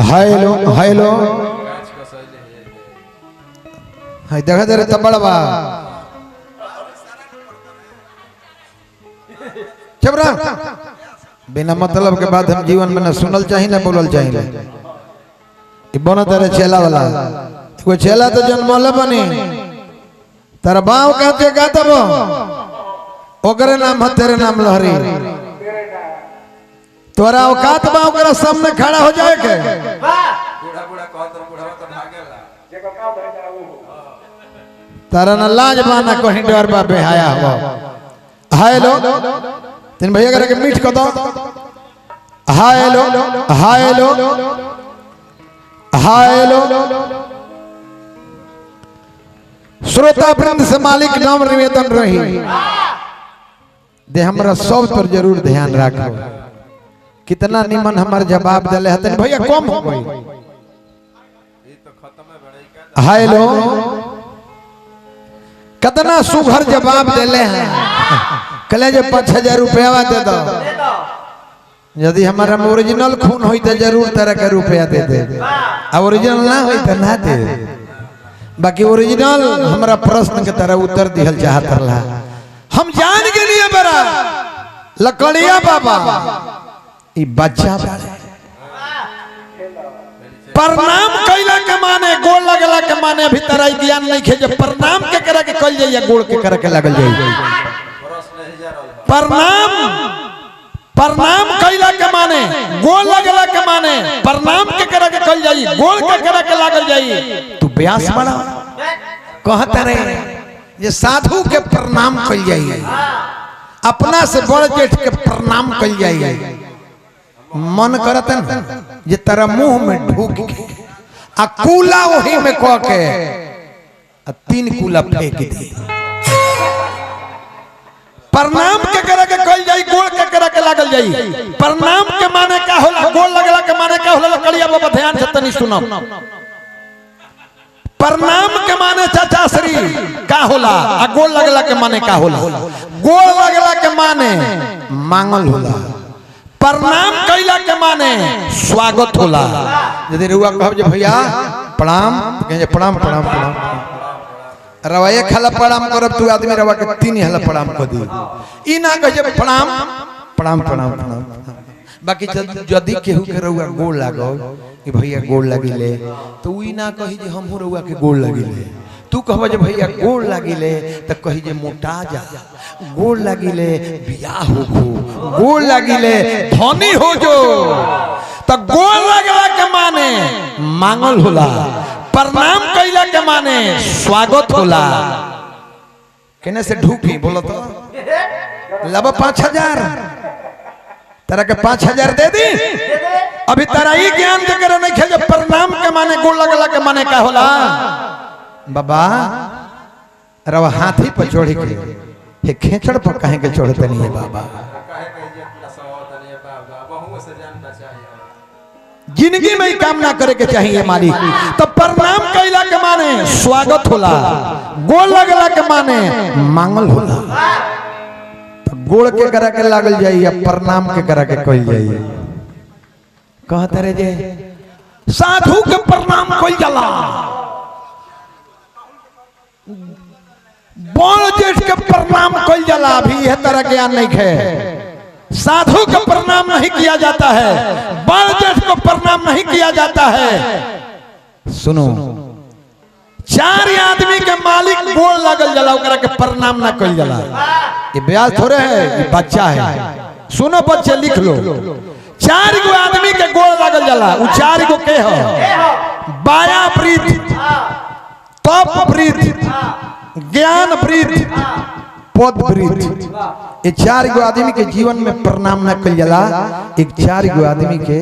Hello hello hi देखा तेरे तबड़वा चबरा बिना मतलब के बाद हम जीवन में न सुनल चाहिए न बोलल चाहिए। बना तेरे चेला वाला कोई चेला तो जन्मोले बनी तेरा बाव कहते गाता वो ओकरे नाम है तेरे नाम लहरी तोरा औकात बा ओकरा सामने खड़ा हो जाए के बूढ़ा बूढ़ा कहत बूढ़ा तो भागेला जेको का भेजा वो तारा न लाज बाना कहीं डर बा बेहाया हो। हेलो तीन भैया करे के मीठ को दो हेलो हेलो हेलो श्रोता वृंद से मालिक नाम निवेदन रही दे हमरा सब पर जरूर ध्यान रखो। कितना निमन हमार जवाब दिले हतन भैया कम हो गई। हेलो कितना सुघर जवाब दिले हैं कले जो 5000 रुपया दे दो यदि हमारा ओरिजिनल खून होई तो जरूर तरह के रुपया दे दे अब ओरिजिनल ना होई तो ना दे बाकी ओरिजिनल हमारा प्रश्न के तरह उत्तर दिहल चाहत रहा हम जान के लिए बड़ा लकड़िया बाबा ई बच्चा प्रणाम कैला के माने गोल लगला के माने अभी तरह ज्ञान नहीं खे जब प्रणाम के करे के कल जाइए गोल के करे के लगल जाइए प्रणाम प्रणाम कैला के माने गोल लगला के माने प्रणाम के करे के कल जाइए गोल के करे के लागल जाइए तू ब्यास बड़ा कहत रहे ये साधु के प्रणाम कल जाइए अपना से बड़ जेठ के प्रणाम कल जाइए मन करत जे तेरा मुंह में ढूक आ कूला वही में कह के 3 कूला फेंक दे प्रणाम के करे के कल जाई गोल के करे के लागल जाई प्रणाम के माने का होला गोल लगला के माने का होला लकड़िया बाबा ध्यान से तनी सुनो प्रणाम के माने चाचा श्री का होला आ गोल लगला के माने का होला गोल लगला के माने मांगल होला प्रणाम कैला के माने स्वागत होला यदि रुआ कहब जे भैया प्रणाम कहे प्रणाम प्रणाम प्रणाम रवा एक हला प्रणाम करब तू आदमी रवा के 3 हला प्रणाम कर दी ई ना कहे प्रणाम प्रणाम प्रणाम प्रणाम बाकी यदि केहू के रुआ गोड़ लागो कि भैया गोड़ लागिले तो ई ना कहि जे हमहु रुआ के गोड़ लागिले तू कहब जे भैया गोड़ लागिले त कहि जे मोटा जा गोड़ लागिले बियाह हो गो गोड़ लागिले धनी हो जो त गोड़ लागला के माने मांगल होला प्रणाम कैला के माने स्वागत होला केने से ढूकी बोलो तो लब 5000 तेरा के 5000 दे दी अभी तेरा ई ज्ञान के करे नहीं खे जे प्रणाम के माने गोड़ लगला के माने का होला बाबा रवा हाथी पर चढ़ी के हे खेचड़ पर कहे के चढ़ते नहीं है बाबा जिंदगी में काम ना करे के चाहिए मालिक तो प्रणाम कैला के माने स्वागत होला गोल लगला के माने मांगल होला तो गोल के करा के लागल जाइए प्रणाम के करा के कइल जाइए कहते रे जे साधु के प्रणाम कइल जाला बड़ जेठ के प्रणाम कइल जाला अभी यह तरह ज्ञान नहीं है साधु का प्रणाम नहीं किया जाता है बड़ जेठ को प्रणाम नहीं किया जाता है। सुनो 4 आदमी के मालिक गोड़ लागल जाला ओकरा के प्रणाम ना कइल जाला ये ब्याज थोड़े है ये बच्चा है सुनो बच्चे लिख लो 4 गो आदमी के गोड़ लागल जाला उ 4 गो के हो बाया प्रीत तप प्रीत ज्ञान प्रीत पद प्रीत ये 4 गो आदमी के जीवन में प्रणाम न कइल जाला एक 4 गो आदमी के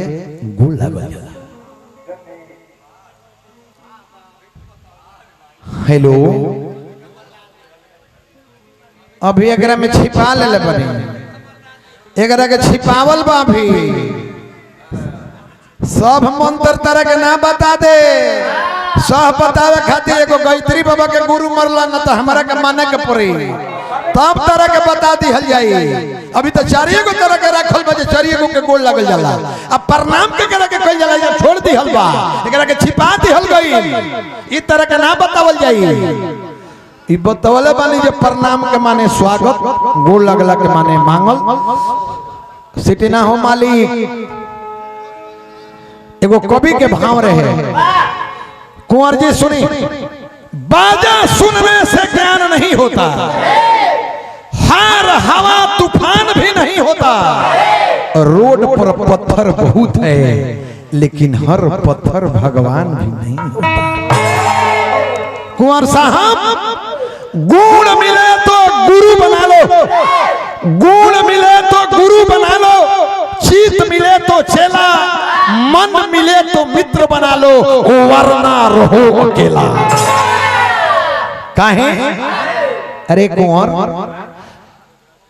गोड़ लागल जाला। हेलो अभी एकरा में छिपा ले बनी एकरा के छिपावल बा अभी सब मंत्र तरह के ना बता दे सब बतावे खातिर एगो गायत्री बाबा के गुरु मरला न तो हमारा के माने के पड़ी तब तरह के बता दी हल जाई अभी तो 4 गो तरह के रखल बजे 4 गो के गोड़ लगल जाला अब प्रणाम के करे के कइल जाला छोड़ दी दिहल बा, एकरा के छिपा दिहल गई। इस तरह के ना बतावल जाई। ई बतावले बानी जे प्रणाम के माने स्वागत, गोड़ लगला के माने मांगल। सिटी ना हो मालिक। एगो कवि के भाव रहे, कुंवर जी सुनी, बाजा सुनने से ज्ञान नहीं होता, हर हवा तूफान भी नहीं होता, रोड पर पत्थर बहुत है लेकिन हर पत्थर भगवान भी नहीं होता। कुंवर साहब, गुण मिले तो गुरु बना लो, गुण मिले तो गुरु बना लो, चीत मिले तो चेला, मन मिले तो मित्र बना लो, वरना रहो अकेला। काहे? अरे कुंवर,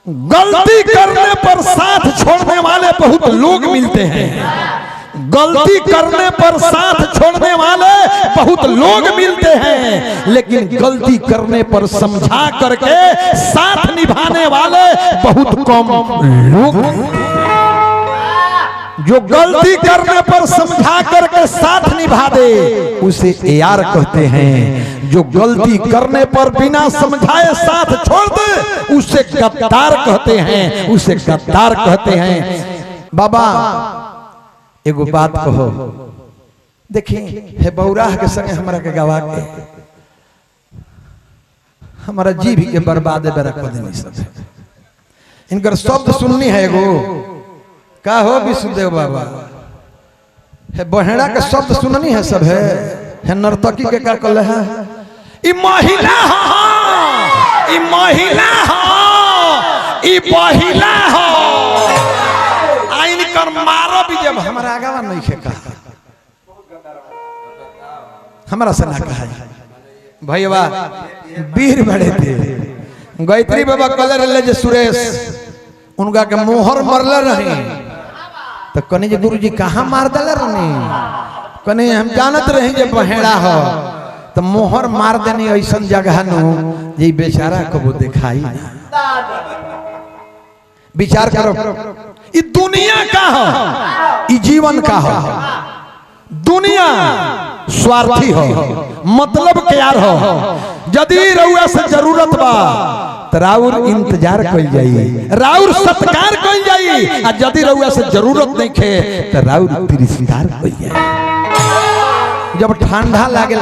गलती करने पर साथ छोड़ने वाले बहुत लोग मिलते हैं, गलती करने पर साथ छोड़ने वाले बहुत लोग मिलते हैं, लेकिन गलती करने पर समझा करके साथ निभाने वाले बहुत कम लोग। जो गलती करने पर समझा करके साथ निभा दे उसे यार कहते हैं, जो गलती करने पर बिना समझाए साथ छोड़ दे उसे गद्दार कहते हैं, उसे गद्दार कहते हैं। बाबा एगो बात कहो, देखिए हे बौराह के संगे हमारा के गवा के हमारा जीभ के बर्बाद बेरा कर देनी सब। इनकर शब्द सुननी है एगो का हो विष्णुदेव बाबा, है बहेड़ा के शब्द सुननी है सब, है नर्तकी के का कल है, ई महिला हो, ई महिला हो, ई महिला हो, आइन कर मारो भी जब हमारा आगावा नहीं खेका, हमारा से ना कहा भैया वीर बड़े थे। गायत्री बाबा कलर ले जे सुरेश उनका के मोहर मरले रही तो कने जे गुरुजी कहाँ मार दले रही, कने हम जानत रही जे बहेड़ा हो तो मोहर मार देनी ऐसा जगह नु जे बेचारा कबो दिखाई ना। विचार करो, ये दुनिया का हो, ये जीवन का हो, दुनिया स्वार्थी हो, मतलब क्या हो, यदि रउआ से जरूरत बा राउर इंतजार कइल जाई, राउर सत्कार कइल जाई, आ यदि रउआ से जरूरत नहीं खे तो राउर तिरस्कार कइल जाई। जब ठंडा लागे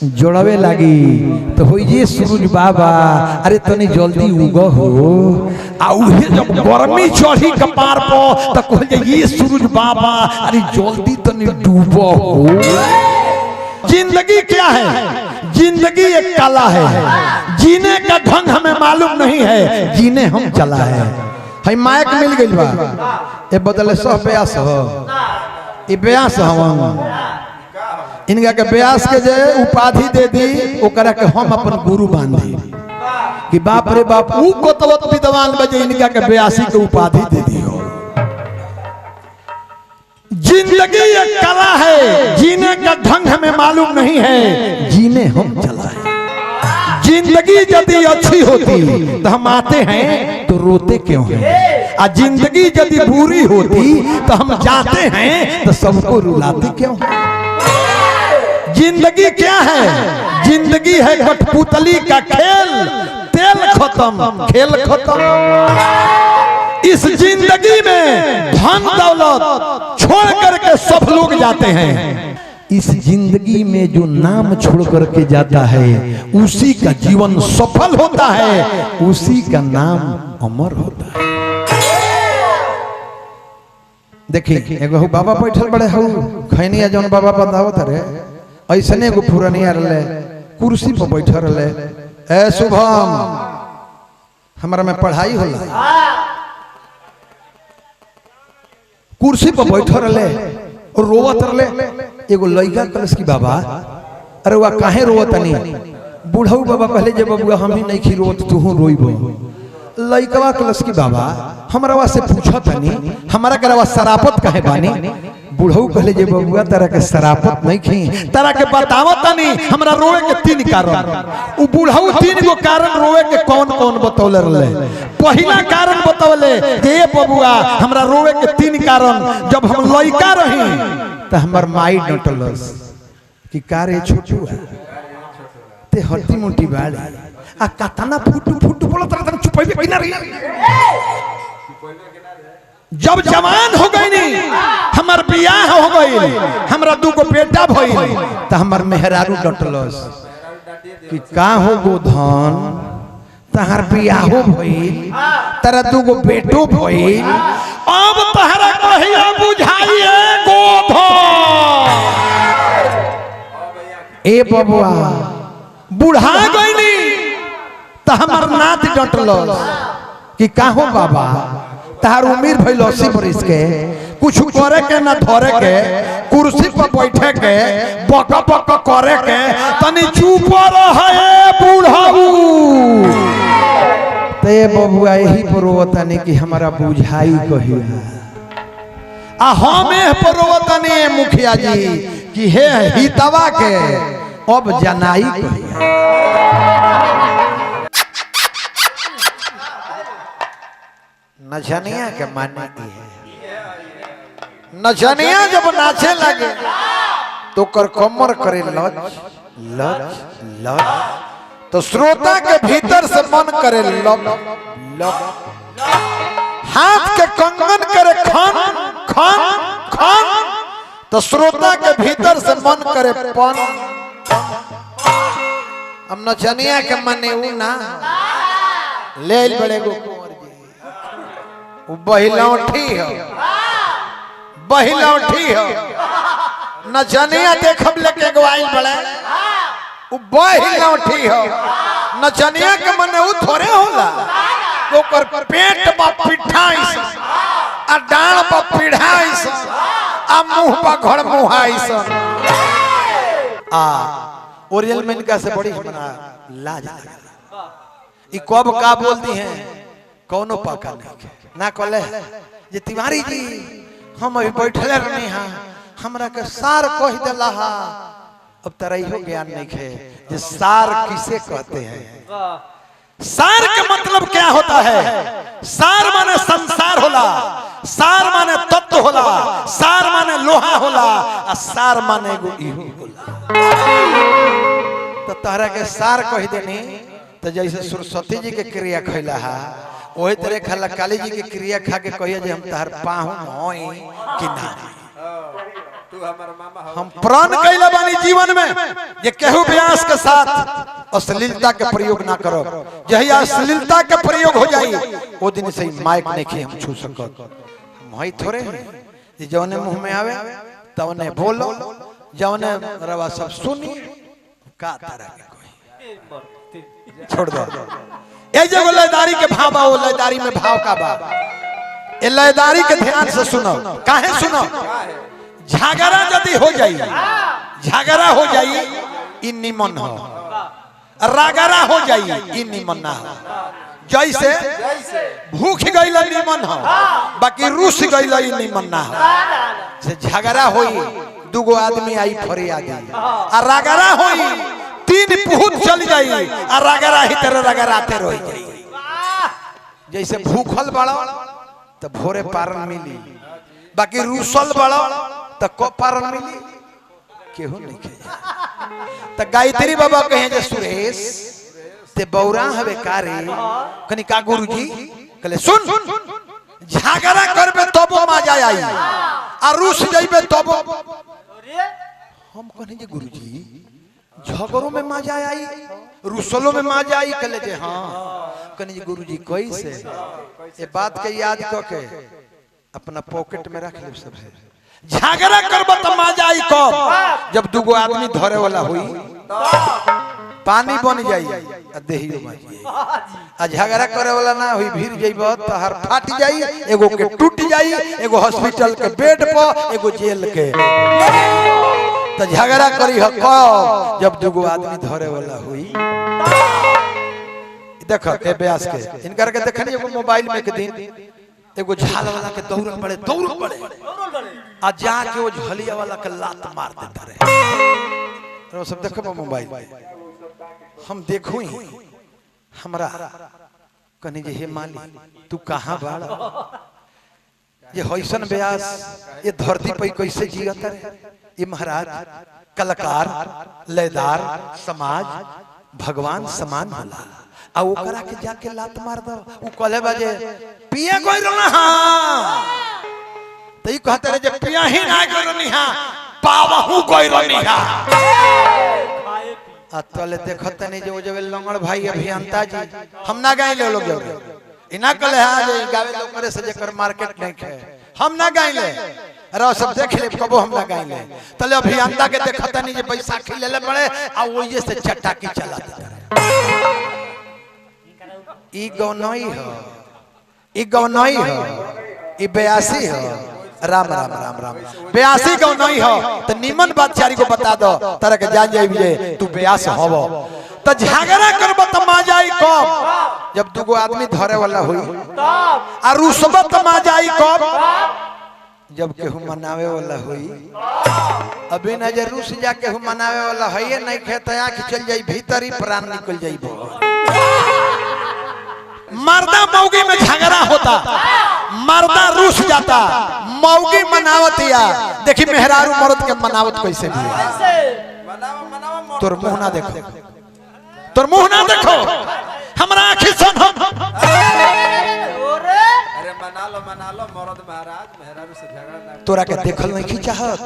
जोड़वे लगी तो हो ये सूरज बाबा अरे तनी जल्दी उगो हो, आ उहे जब गर्मी चढ़ी कपार पर तो कह ये सूरज बाबा अरे जल्दी तनी डूबो हो। जिंदगी क्या है? जिंदगी एक कला है, जीने का ढंग हमें मालूम नहीं है, जीने हम चला है। हई माइक मिल गई बा ए बदले सब ब्यास हो, ये ब्यास हवन, इनका के ब्यास के जे उपाधि दे दी ओकरा के हम अपन गुरु बांधी कि बाप रे बाप ऊ कोतवत विद्वान बजे इनका के ब्यासी के उपाधि दे दी हो। जिंदगी एक कला है, जीने का ढंग हमें मालूम नहीं है, जीने हम चला है। जिंदगी यदि अच्छी होती तो हम आते हैं तो रोते क्यों हैं, आ जिंदगी यदि बुरी होती तो हम जाते हैं तो सबको रुलाते क्यों हैं। जिंदगी क्या है? जिंदगी है कठपुतली का खेल, तेल खत्म खेल खत्म। इस जिंदगी में धन दौलत छोड़ करके सब लोग जाते हैं, इस जिंदगी में जो नाम छोड़ करके जाता है उसी का जीवन सफल होता है, उसी का नाम अमर होता है। देखिए एगो बाबा बैठल बड़े हो खैनिया जौन बाबा बतावत रे ऐसने एगो पुरानिया रहे कुर्सी पर बैठल रहे, ए शुभम हमारा में पढ़ाई होला, कुर्सी पर बैठल रहे और रोवत रहे। एगो लड़का कलश की बाबा अरे वह काहे रोवत नहीं, बूढ़ऊ बाबा कहले जे बबुआ हम ही नहीं खिरोत तू रोइबो। लड़कवा कलश की बाबा हमरा से पूछत नहीं, हमारा करवा शराबत काहे बानी, बुढ़ऊ कहले जे बबुआ तारा के शराफत नहीं खी तारा के बतावत नहीं हमरा रोए के 3 कारण। उ बुढ़ऊ 3 गो कारण रोए के कौन कौन बतौले रहले। पहला कारण बतौले जे बबुआ हमरा रोए के 3 कारण। जब हम लइका रही त हमर माई डटलस कि कारे छोटू ते हट्टी मुट्टी बाड़ी आ कतना फुटू फुटू बोलत रह चुपैबे कि ना रही। जब जवान हो गई नी हमर बियाह हो गई हमरा 2 गो बेटा भइल त हमर मेहरारू डटलस कि का हो गो धन तहार बियाहो भइल तारा 2 गो बेटो भइल अब तहरा कहिया बुझाइए गोधन। ए बबुआ बुढ़ा गईनी त हमर नाथ डटलस कि काहो बाबा तार उम्र भइल 80 बरिस के कुछ करे के ना धरे के कुर्सी पर बैठे के बक बक करे के तनी चुप रहे बुढ़ाऊ। ते बबुआ यही परोवतनी कि हमारा बुझाई कहिया आ हमें परोवतनी मुखिया जी कि हे हितवा के अब जनाई कहिया। नचनिया के माने की है नचनिया जब नाचे लगे तो कर कमर करे लच लच लच तो श्रोता के भीतर से मन करे लब लब हाथ के कंगन करे खन खन खन तो श्रोता के भीतर से मन करे पन। हम नचनिया के माने उ ना ले बड़े गो बहिलौठी हो बहिलौठी हो नचनिया देखब लेके गवाइल बड़े उ बहिलौठी हो। नचनिया के मने उ थोड़े होला ओकर पेट पर पिठाइस आ डांड पर पिढ़ाइस आ मुंह पर घर मुहाइस आ ओरियल में इनका से बड़ी बना लाज लगेला। ई कब का बोलती हैं कौनो पाका नहीं ना कहले जे तिवारी जी हम अभी बैठले रहनी हां हमरा के सार कह देला हा। अब तेरा इहो ज्ञान नहीं है जे सार किसे कहते हैं। सार का मतलब क्या होता है। सार माने संसार होला सार माने तत्व होला सार माने लोहा होला आ सार माने एगो इहो होला। तो तहरा के सार कह देनी तो जैसे सरस्वती जी के क्रिया खैला हा वही तरह खाला काली जी के क्रिया खा के कहिए जे हम तहर पाहु होई कि ना। हम प्रण कैला बानी जीवन में ये केहू व्यास के साथ अश्लीलता के प्रयोग ना करो। यही अश्लीलता के प्रयोग हो जाई वो दिन से माइक नहीं हम छू सकत। हम हई थोड़े जे जौने मुंह में आवे तौने बोलो जौने रवा सब सुनी का तरह के कोई छोड़ दो। ए जगह लयदारी के भाव बा लयदारी में भाव का बा ए लयदारी के ध्यान से सुनो। काहे सुनो झगड़ा यदि हो जाई झगड़ा हो जाई इ निमन हो रगड़ा हो जाई इ निमन ना हो। जैसे भूख गइल निमन हो बाकी रूस गइल इ निमन ना हो। से झगड़ा होई 2 गो आदमी आई फरियादी आ रगड़ा होई 3 पुहुत चल जाई आ रगड़ा ही तरह रगड़ाते रह जाई। जैसे भूखल बड़ा तो भोरे पारन मिली बाकी रूसल बड़ा तो को पारन मिली केहू नहीं के। तो गायत्री बाबा कहे जे सुरेश ते बौरा हवे कारे कनी का गुरुजी कहले सुन झगड़ा करबे तब मजा आई आ रूस जाइबे तब। हम कहने जे गुरुजी झगड़ों में मजा आई रुसलों में मजा आई कहले जे हां कहने जे गुरुजी कैसे ये बात के याद क के अपना पॉकेट में रख ले। सबसे झगड़ा करब त मजा आई कब जब 2 गो आदमी धरे वाला हुई पानी बन जाई आ देहियो में आ झगड़ा करे वाला ना हुई भीड़ जइब त हर फाट जाई एगो के टूट जाई एगो हॉस्पिटल के बेड पर एगो जेल के। तो झगड़ा करी हो कब जब 2 गो आदमी धरे वाला हुई। देखो ए ब्यास के इनकर के देखनी एगो मोबाइल में के दिन एगो झाल वाला के दौड़ पड़े आ जाके वो झलिया वाला के लात मार देता रहे। सब देखो मोबाइल हम देखू ही हमरा कनी जे हे माली तू कहाँ बाड़ा ये होइसन ब्यास ये धरती पे कैसे जियत रे। ये महाराज कलाकार लयदार समाज भगवान समान होला आ ओकरा के जाके लात मार दो उ कहले बाजे पिया कोई रोना हां तई कहते रे जे पिया ही ना कोई रोनी हां पावहु कोई रोनी हां अतले देखत नहीं जो जब लंगड़ भाई अभियंता जी हम ना गाय ले लोग इना कले हां जे गावे लोग करे से जेकर मार्केट नहीं है हम ना गाय ले रो सब देख ले कबो हम ना गाय ले तले अभियंता के देखत नहीं जे बैसाखी ले ले पड़े आ ओये से चटाकी चला देता ई गौनई हो ई गौनई हो ई 82 हो राम राम राम राम 82 गौनई हो त निमन बात चारी को बता दो तरह के जान जाइए तू 82 होबो त झगड़ा करब त माजाई कब जब दुगो आदमी धरे वाला होई तब आ रुसबत त माजाई कब जब केहू मनावे वाला होई अभी न जे रूस जा केहू मनावे वाला है नहीं खेतया कि चल जाई भीतर ही प्राण निकल जाई। मर्दा मौगी में झगड़ा होता मर्दा रूस जाता मौगी मनावतिया देखी मेहरारू मर्द के मनावत कैसे भी तोर मुंह ना देखो तोर मुंह ना देखो हमरा आंखी सन अरे मना लो मर्द महाराज मेहरारू से झगड़ा ना तोरा के देखल नहीं की चाहत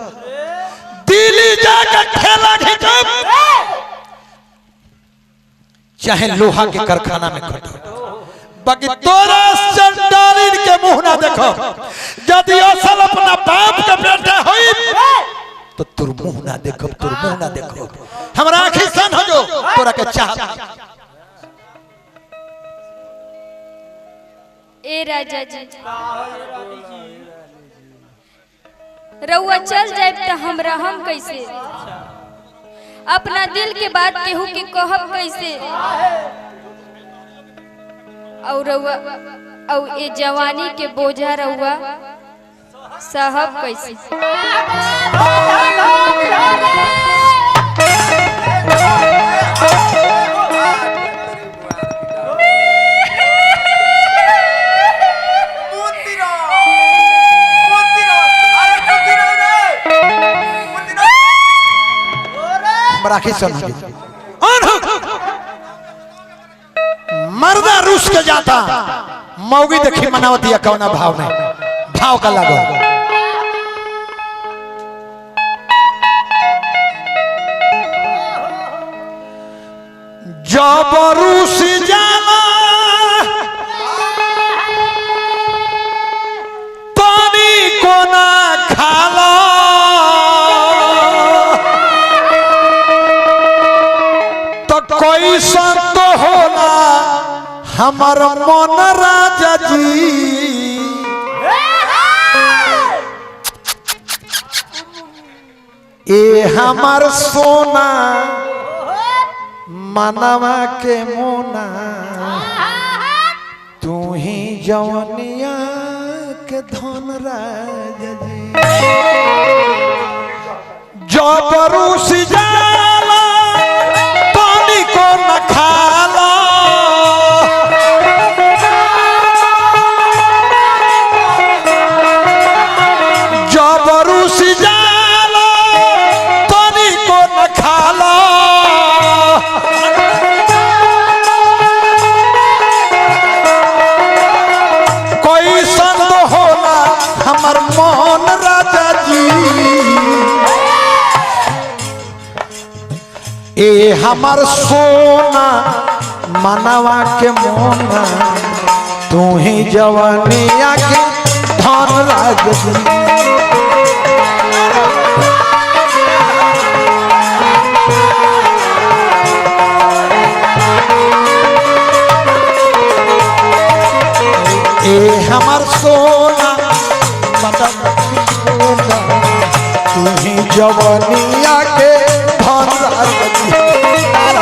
दिल्ली जाके खेला खिचब चाहे लोहा के कारखाना में खटो बाकी तोरा संडालिन के मुंह ना देखो यदि असल अपना बाप के बेटा होई तो तोर मुंह ना देखो तोर मुंह ना देखो हमरा आंखी सन हो जो तोरा के चाहत। ए राजा जी रउआ चल जाए तो हमरा हम कैसे अपना दिल के बात केहू के कहब कैसे और रउआ और ए जवानी के बोझा रउआ साहब कैसे राखी सुन मर्दा रूस के जाता मौगी देखी मनावती कौना भाव में भाव का लागो जब रूस जाना पानी को ना खाला कोई संत होला हमार मन राजा जी ए हमार सोना मनवा के मोना तू ही जवनिया के धन राजा जी जब रूस जाला को न खाला जब रूस जाला तनी को न खाला कोई संग होला हमर मोहन राजा जी ए हमार सोना मनवा के मोना तू ही जवानिया के धन राज ए हमार सोना मनवा के मोना तू ही जवानिया के धन राज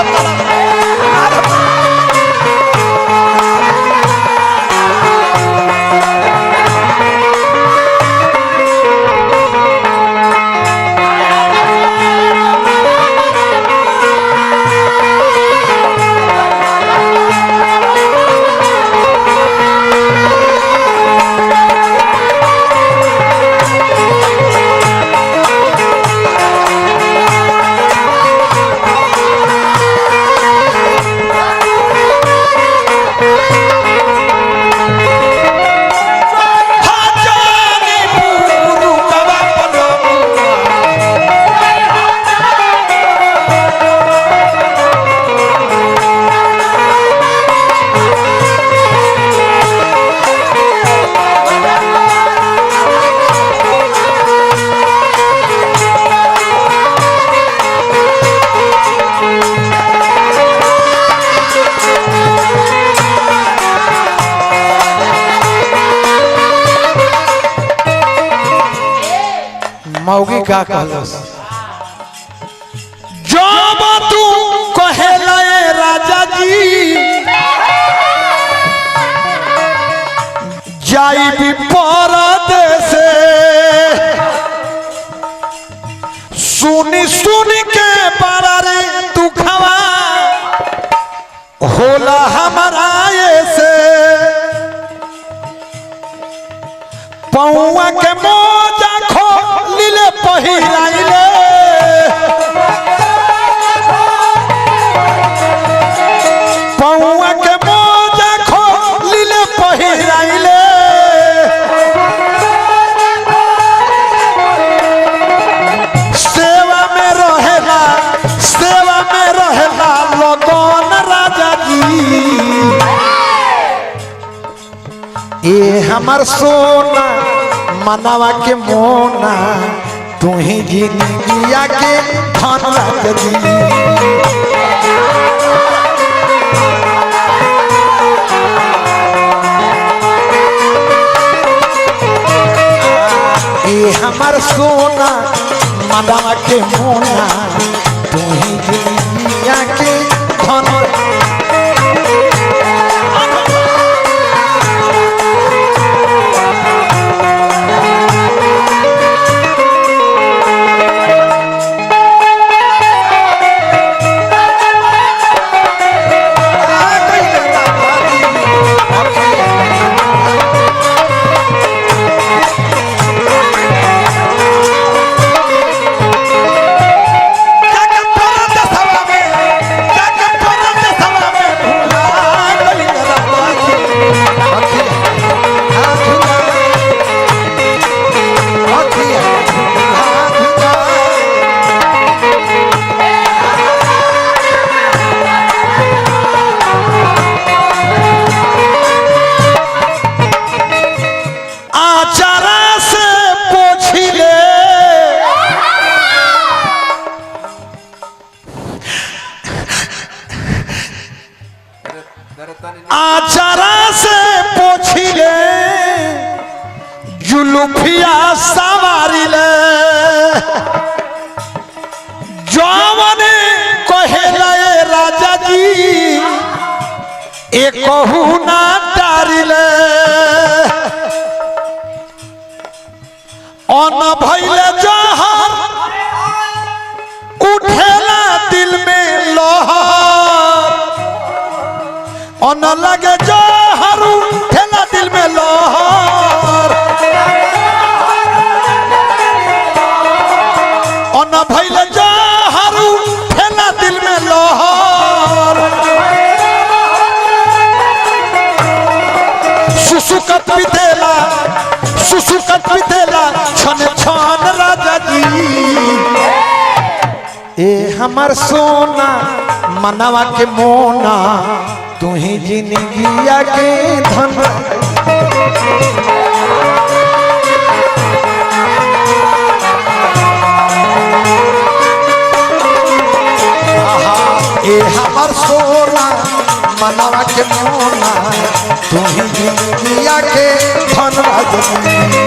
मौगी का कहलस जब तू कहेला ए राजा जी जाई भी परदेस सुनी सुनी के बड़ा रे दुखवा होला हमारा ऐसे पौआ के मोजा खोलिले पहिराइले पौआ के मोजा खोलिले पहिराइले सेवा में रहेला लगन राजा जी ए हमार सोना मनवा के मोना तू ही जिंदगिया के धन राजा जी ए हमार सोना मनवा के मोना तू ही जिंदगिया के धन आचारा से पोछिले जुलुफिया सवारिले जवने कहेला ए राजा जी एक कहू ना डारिले अन भइले जहर उठेला दिल में लहर अन लगे जहर उठेला दिल में लहर अन भइले जहर उठेला दिल में लहर सुसुकत बितेला छन छन राजा जी ए हमार सोना मनवा के मोना तू ही जिंदगिया के धन ए हमार सोना मनवा के मोना तू ही जिंदगिया के धन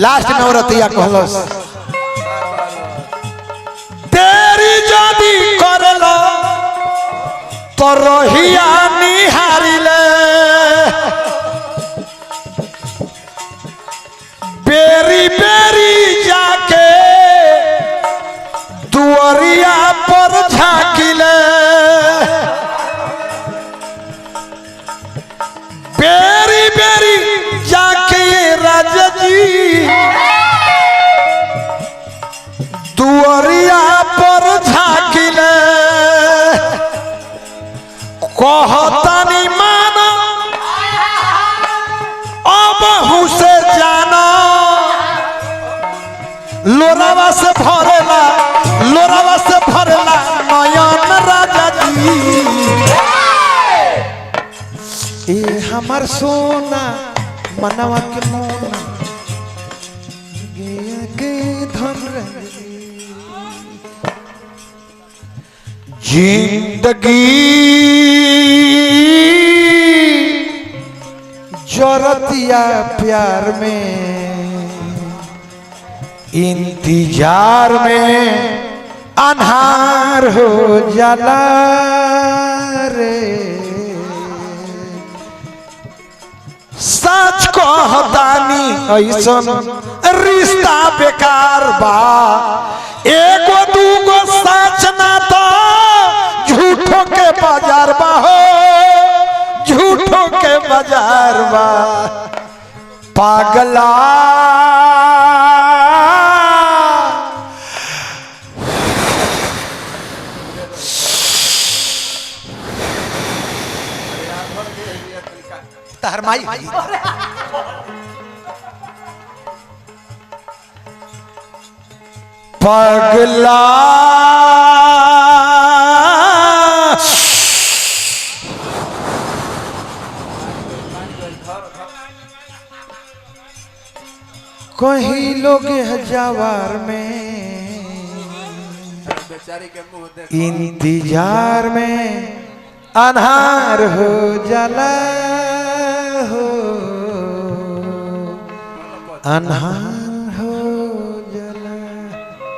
लास्ट नवरतिया कहलस तेरी जदी करलो तो रहिया निहारिले बेरी बेरी जाके लोरावा से भरेला नयन राजा जी। ए हमार सोना मनवा के मोना गया के धन जिंदगी जरतिया प्यार में इंतजार में अन्हार हो जाला रे। सच कहतानी ऐसन रिश्ता बेकार बा एगो दूगो सच ना तो झूठों के बाजार बा हो झूठों के बाजार बा पागला तहरमाई पगला कहीं लोग जवार में बेचारी के मुंह देख इंतजार में अन्हार हो जाला हो अन्हार